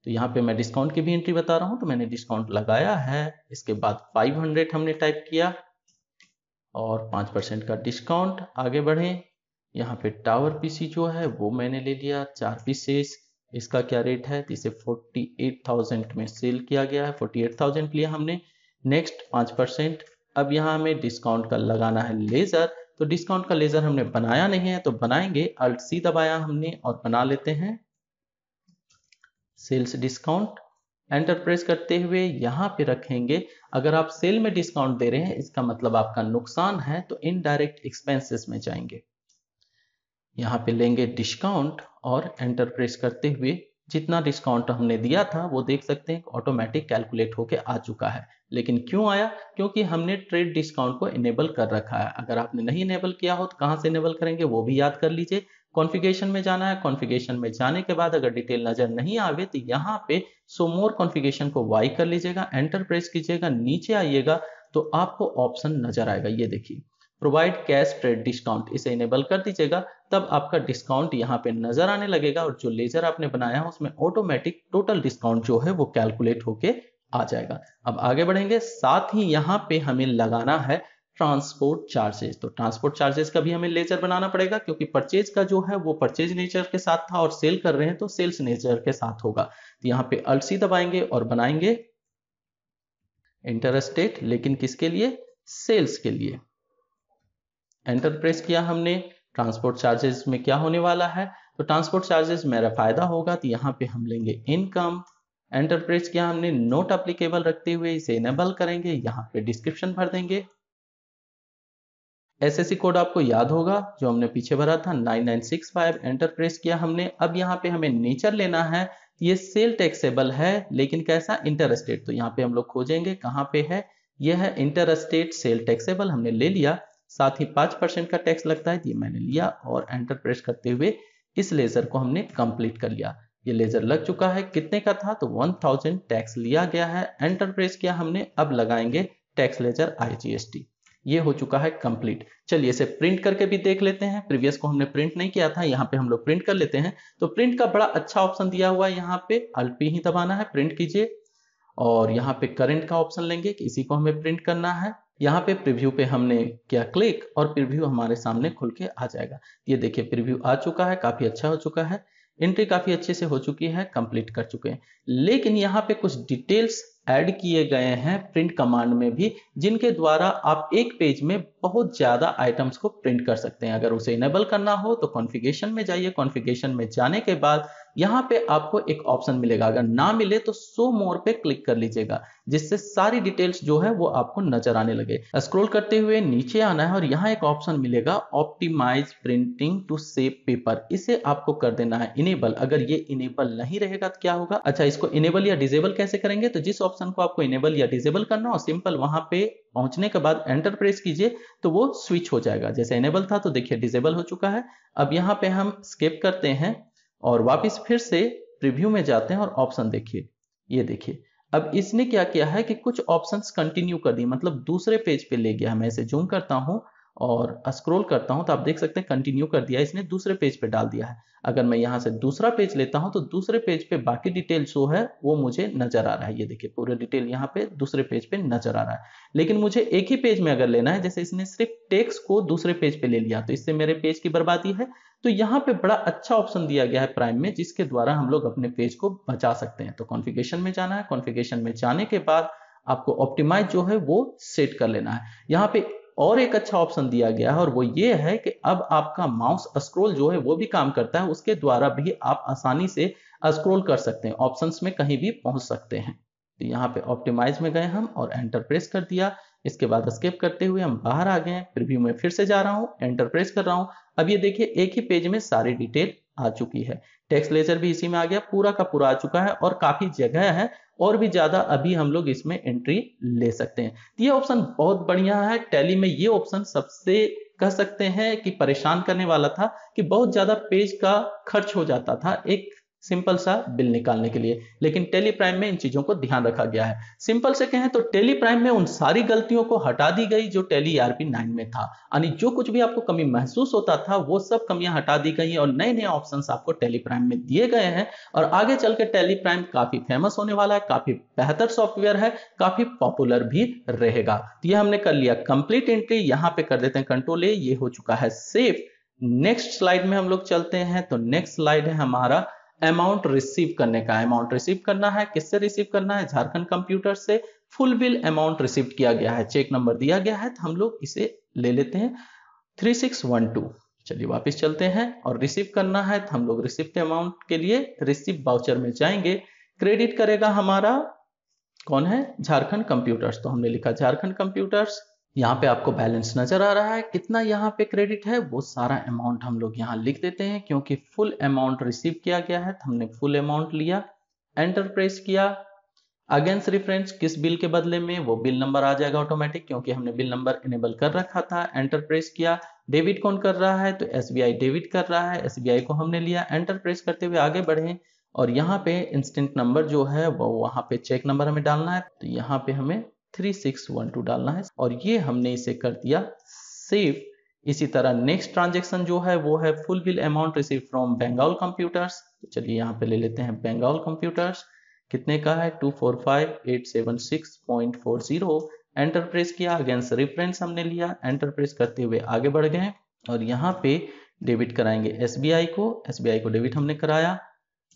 तो यहाँ पे मैं डिस्काउंट की भी एंट्री बता रहा हूँ, तो मैंने डिस्काउंट लगाया है। इसके बाद 500 हमने टाइप किया और 5% का डिस्काउंट, आगे बढ़े। यहाँ पे टावर पीसी जो है वो मैंने ले लिया 4 पीसेस, इसका क्या रेट है, तो इसे 48,000 में सेल किया गया है, 48,000 लिया हमने। नेक्स्ट 5%। अब यहाँ हमें डिस्काउंट का लगाना है लेजर, तो डिस्काउंट का लेजर हमने बनाया नहीं है तो बनाएंगे, Alt C दबाया हमने और बना लेते हैं सेल्स डिस्काउंट। एंटर प्रेस करते हुए यहाँ पे रखेंगे। अगर आप सेल में डिस्काउंट दे रहे हैं इसका मतलब आपका नुकसान है, तो इनडायरेक्ट एक्सपेंसेस में जाएंगे, यहाँ पे लेंगे डिस्काउंट और एंटर प्रेस करते हुए जितना डिस्काउंट हमने दिया था वो देख सकते हैं ऑटोमेटिक कैलकुलेट होके आ चुका है। लेकिन क्यों आया, क्योंकि हमने ट्रेड डिस्काउंट को इनेबल कर रखा है। अगर आपने नहीं इनेबल किया हो तो कहां से इनेबल करेंगे वो भी याद कर लीजिए। कॉन्फ़िगरेशन में जाना है, कॉन्फ़िगरेशन में जाने के बाद अगर डिटेल नजर नहीं आवे तो यहाँ पे शो मोर कॉन्फ़िगरेशन को वाई कर लीजिएगा, एंटर प्रेस कीजिएगा, नीचे आइएगा तो आपको ऑप्शन नजर आएगा, ये देखिए प्रोवाइड कैश ट्रेड डिस्काउंट, इसे इनेबल कर दीजिएगा, तब आपका डिस्काउंट यहाँ पे नजर आने लगेगा और जो लेजर आपने बनाया है उसमें ऑटोमेटिक टोटल डिस्काउंट जो है वो कैलकुलेट होके आ जाएगा। अब आगे बढ़ेंगे, साथ ही यहाँ पे हमें लगाना है ट्रांसपोर्ट चार्जेस। तो ट्रांसपोर्ट चार्जेस का भी हमें लेजर बनाना पड़ेगा, क्योंकि परचेज का जो है वो परचेज नेचर के साथ था और सेल कर रहे हैं तो सेल्स नेचर के साथ होगा। तो यहाँ पे Alt C दबाएंगे और बनाएंगे इंटर स्टेट, लेकिन किसके लिए, सेल्स के लिए। एंटर प्रेस किया हमने। ट्रांसपोर्ट चार्जेस में क्या होने वाला है, तो ट्रांसपोर्ट चार्जेस मेरा फायदा होगा, तो यहाँ पे हम लेंगे इनकम, एंटर प्रेस किया हमने, नोट एप्लीकेबल रखते हुए इसे इनेबल करेंगे, यहाँ पे डिस्क्रिप्शन भर देंगे। एसएससी कोड आपको याद होगा जो हमने पीछे भरा था 9965, एंटर प्रेस किया हमने। अब यहाँ पे हमें नेचर लेना है, ये सेल टैक्सेबल है लेकिन कैसा, इंटरस्टेट। तो यहाँ पे हम लोग खोजेंगे कहाँ पे है, यह है इंटरस्टेट सेल टैक्सेबल, हमने ले लिया। साथ ही 5% का टैक्स लगता है, ये मैंने लिया और एंटर प्रेस करते हुए इस लेजर को हमने कंप्लीट कर लिया। ये लेजर लग चुका है, कितने का था, तो 1000 टैक्स लिया गया है। एंटर प्रेस किया हमने, अब लगाएंगे टैक्स लेजर IGST। ये हो चुका है कंप्लीट। चलिए इसे प्रिंट करके भी देख लेते हैं, प्रीवियस को हमने प्रिंट नहीं किया था, यहाँ पे हम लोग प्रिंट कर लेते हैं। तो प्रिंट का बड़ा अच्छा ऑप्शन दिया हुआ है, यहाँ पे Alt P ही दबाना है, प्रिंट कीजिए। और यहाँ पे करंट का ऑप्शन लेंगे कि इसी को हमें प्रिंट करना है। यहाँ पे प्रीव्यू पे हमने किया क्लिक और प्रीव्यू हमारे सामने खुल के आ जाएगा। ये देखिए प्रीव्यू आ चुका है, काफी अच्छा हो चुका है, एंट्री काफी अच्छे से हो चुकी है, कंप्लीट कर चुके हैं। लेकिन यहाँ पे कुछ डिटेल्स ऐड किए गए हैं प्रिंट कमांड में भी, जिनके द्वारा आप एक पेज में बहुत ज्यादा आइटम्स को प्रिंट कर सकते हैं। अगर उसे इनेबल करना हो तो कॉन्फ़िगरेशन में जाइए, कॉन्फ़िगरेशन में जाने के बाद यहाँ पे आपको एक ऑप्शन मिलेगा, अगर ना मिले तो शो मोर पे क्लिक कर लीजिएगा, जिससे सारी डिटेल्स जो है वो आपको नजर आने लगे। स्क्रॉल करते हुए नीचे आना है और यहाँ एक ऑप्शन मिलेगा optimise printing to save paper, इसे आपको कर देना है इनेबल। अगर ये इनेबल नहीं रहेगा तो क्या होगा, अच्छा इसको इनेबल या डिसेबल कैसे करेंगे, तो जिस ऑप्शन को आपको इनेबल या डिसेबल करना हो सिंपल वहां पे पहुंचने के बाद एंटर प्रेस कीजिए तो वो स्विच हो जाएगा। जैसे इनेबल था तो देखिए डिसेबल हो चुका है। अब यहाँ पे हम स्किप करते हैं और वापस फिर से प्रीव्यू में जाते हैं और ऑप्शन देखिए, ये देखिए अब इसने क्या किया है कि कुछ ऑप्शंस कंटिन्यू कर दी, मतलब दूसरे पेज पे ले गया। मैं इसे जूम करता हूं और स्क्रॉल करता हूं तो आप देख सकते हैं कंटिन्यू कर दिया, इसने दूसरे पेज पे डाल दिया है। अगर मैं यहां से दूसरा पेज लेता हूं तो दूसरे पेज पे बाकी डिटेल जो है वो मुझे नजर आ रहा है। ये देखिए पूरा डिटेल यहाँ पे दूसरे पेज पे नजर आ रहा है। लेकिन मुझे एक ही पेज में अगर लेना है, जैसे इसने सिर्फ टेक्स्ट को दूसरे पेज पे ले लिया तो इससे मेरे पेज की बर्बादी है। तो यहाँ पे बड़ा अच्छा ऑप्शन दिया गया है प्राइम में, जिसके द्वारा हम लोग अपने पेज को बचा सकते हैं। तो कॉन्फ़िगरेशन में जाना है, कॉन्फ़िगरेशन में जाने के बाद आपको ऑप्टिमाइज जो है वो सेट कर लेना है। यहाँ पे और एक अच्छा ऑप्शन दिया गया है और वो ये है कि अब आपका माउस स्क्रॉल जो है वो भी काम करता है, उसके द्वारा भी आप आसानी से स्क्रॉल कर सकते हैं, ऑप्शंस में कहीं भी पहुंच सकते हैं। तो यहाँ पे ऑप्टिमाइज में गए हम और एंटर प्रेस कर दिया। इसके बाद स्किप करते हुए हम बाहर आ गए, प्रीव्यू में फिर से जा रहा हूँ, एंटर प्रेस कर रहा हूँ। अब ये देखिए एक ही पेज में सारी डिटेल आ चुकी है, टेक्स्ट लेजर भी इसी में आ गया, पूरा का पूरा आ चुका है और काफी जगह है और भी ज्यादा अभी हम लोग इसमें एंट्री ले सकते हैं। ये ऑप्शन बहुत बढ़िया है। टैली में ये ऑप्शन सबसे कह सकते हैं कि परेशान करने वाला था कि बहुत ज्यादा पेज का खर्च हो जाता था एक सिंपल सा बिल निकालने के लिए, लेकिन टेली प्राइम में इन चीजों को ध्यान रखा गया है। सिंपल से कहें तो टेली प्राइम में उन सारी गलतियों को हटा दी गई जो टेली ERP 9 में था, यानी जो कुछ भी आपको कमी महसूस होता था वो सब कमियां हटा दी गई और नए नए ऑप्शंस आपको टेली प्राइम में दिए गए हैं। और आगे चल के टेली प्राइम काफी फेमस होने वाला है, काफी बेहतर सॉफ्टवेयर है, काफी पॉपुलर भी रहेगा। तो ये हमने कर लिया कंप्लीट एंट्री, यहाँ पे कर देते हैं कंट्रोल A, ये हो चुका है सेव। नेक्स्ट स्लाइड में हम लोग चलते हैं। तो नेक्स्ट स्लाइड है हमारा अमाउंट रिसीव करने का। अमाउंट रिसीव करना है, किससे रिसीव करना है, झारखंड कंप्यूटर से फुल बिल अमाउंट रिसीव किया गया है, चेक नंबर दिया गया है, तो हम लोग इसे ले लेते हैं 3612। चलिए वापस चलते हैं और रिसीव करना है तो हम लोग रिसीव अमाउंट के लिए रिसीव वाउचर में जाएंगे। क्रेडिट करेगा हमारा कौन है, झारखंड कंप्यूटर्स, तो हमने लिखा झारखंड कंप्यूटर्स। यहाँ पे आपको बैलेंस नजर आ रहा है, कितना यहाँ पे क्रेडिट है वो सारा अमाउंट हम लोग यहाँ लिख देते हैं, क्योंकि फुल अमाउंट रिसीव किया गया है तो हमने फुल अमाउंट लिया, एंटर प्रेस किया। अगेंस्ट रेफरेंस किस बिल के बदले में, वो बिल नंबर आ जाएगा ऑटोमेटिक, क्योंकि हमने बिल नंबर इनेबल कर रखा था। एंटर प्रेस किया। डेबिट कौन कर रहा है, तो SBI डेबिट कर रहा है, SBI को हमने लिया। एंटर प्रेस करते हुए आगे बढ़े और यहाँ पे इंस्टेंट नंबर जो है वो वहां पे चेक नंबर हमें डालना है, तो यहाँ पे हमें 3612 डालना है और ये हमने इसे कर दिया सेव। इसी तरह नेक्स्ट ट्रांजेक्शन जो है वो है full bill amount receive from Bengal computers. तो चलिए यहाँ पे ले लेते हैं बंगाल कंप्यूटर्स, कितने का है 245876.40। एंटर प्रेस किया। अगेंस्ट रेफरेंस हमने लिया, एंटर प्रेस करते हुए आगे बढ़ गए और यहाँ पे डेबिट कराएंगे SBI को डेबिट हमने कराया।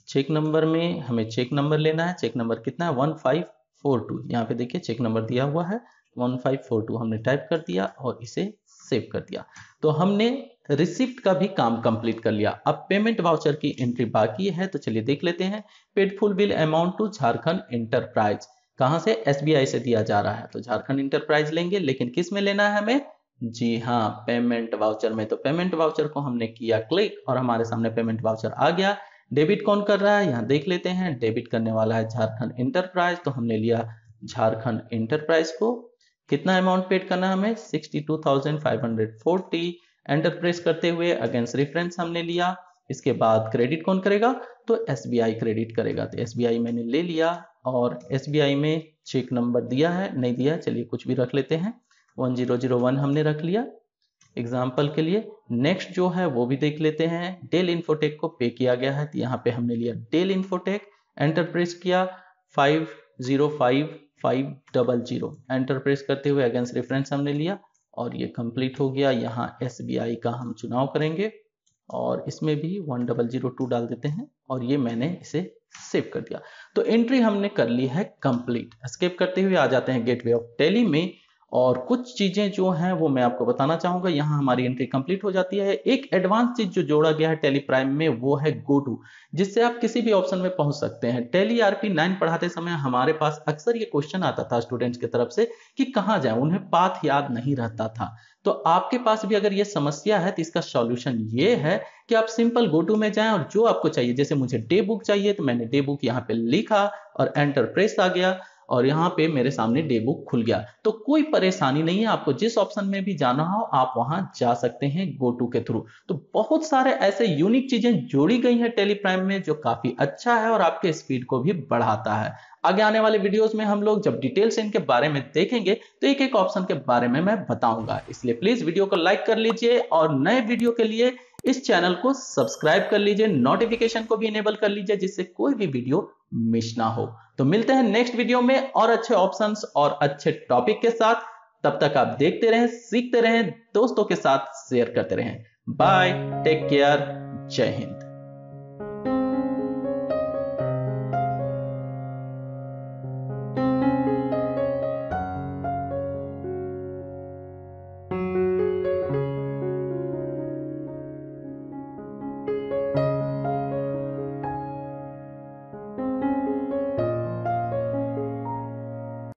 चेक नंबर में हमें चेक नंबर लेना है, चेक नंबर कितना है 1542, यहाँ पे देखिए चेक नंबर दिया हुआ है 1542, हमने टाइप कर दिया और इसे सेव कर दिया। तो हमने रिसिप्ट का भी काम कंप्लीट कर लिया। अब पेमेंट वाउचर की एंट्री बाकी है, तो चलिए देख लेते हैं। Paid full bill amount to Jharkhand enterprise, कहां से? एसबीआई से दिया जा रहा है, तो झारखंड इंटरप्राइज लेंगे, लेकिन किस में लेना है हमें? जी हाँ, पेमेंट वाउचर में। तो पेमेंट वाउचर को हमने किया क्लिक और हमारे सामने पेमेंट वाउचर आ गया। डेबिट कौन कर रहा है, यहाँ देख लेते हैं। डेबिट करने वाला है झारखंड इंटरप्राइज, तो हमने लिया झारखंड इंटरप्राइज को। कितना अमाउंट पेड करना है हमें? 62,540। एंटर प्रेस करते हुए अगेंस्ट रेफरेंस हमने लिया। इसके बाद क्रेडिट कौन करेगा? तो एसबीआई क्रेडिट करेगा। तो एसबीआई मैंने ले लिया और एसबीआई में चेक नंबर दिया है, नहीं दिया, चलिए कुछ भी रख लेते हैं, 1001 हमने रख लिया एग्जाम्पल के लिए। नेक्स्ट जो है वो भी देख लेते हैं। डेल इन्फोटेक को पे किया गया है, तो यहाँ पे हमने लिया डेल इन्फोटेक। एंटर प्रेस किया, 505500, एंटर प्रेस करते हुए अगेंस्ट रेफरेंस हमने लिया और ये कंप्लीट हो गया। यहाँ एसबीआई का हम चुनाव करेंगे और इसमें भी 1002 डाल देते हैं और ये मैंने इसे सेव कर दिया। तो एंट्री हमने कर ली है कंप्लीट। एस्केप करते हुए आ जाते हैं गेटवे ऑफ टेली में और कुछ चीजें जो हैं वो मैं आपको बताना चाहूंगा। यहाँ हमारी एंट्री कंप्लीट हो जाती है। एक एडवांस चीज जो जोड़ा गया है टेली प्राइम में वो है गो टू, जिससे आप किसी भी ऑप्शन में पहुंच सकते हैं। टेली आरपी 9 पढ़ाते समय हमारे पास अक्सर ये क्वेश्चन आता था स्टूडेंट्स की तरफ से कि कहाँ जाए, उन्हें पाथ याद नहीं रहता था। तो आपके पास भी अगर ये समस्या है तो इसका सॉल्यूशन ये है कि आप सिंपल गो टू में जाएं और जो आपको चाहिए, जैसे मुझे डे बुक चाहिए तो मैंने डे बुक यहाँ पे लिखा और एंटर प्रेस आ गया और यहाँ पे मेरे सामने डे बुक खुल गया। तो कोई परेशानी नहीं है, आपको जिस ऑप्शन में भी जाना हो आप वहां जा सकते हैं गो टू के थ्रू। तो बहुत सारे ऐसे यूनिक चीजें जोड़ी गई हैं टेली प्राइम में जो काफी अच्छा है और आपके स्पीड को भी बढ़ाता है। आगे आने वाले वीडियोस में हम लोग जब डिटेल से इनके बारे में देखेंगे तो एक एक ऑप्शन के बारे में मैं बताऊंगा। इसलिए प्लीज वीडियो को लाइक कर लीजिए और नए वीडियो के लिए इस चैनल को सब्सक्राइब कर लीजिए, नोटिफिकेशन को भी इनेबल कर लीजिए जिससे कोई भी वीडियो मिस ना हो। तो मिलते हैं नेक्स्ट वीडियो में और अच्छे ऑप्शंस और अच्छे टॉपिक के साथ। तब तक आप देखते रहें, सीखते रहें, दोस्तों के साथ शेयर करते रहें। बाय, टेक केयर, जय हिंद।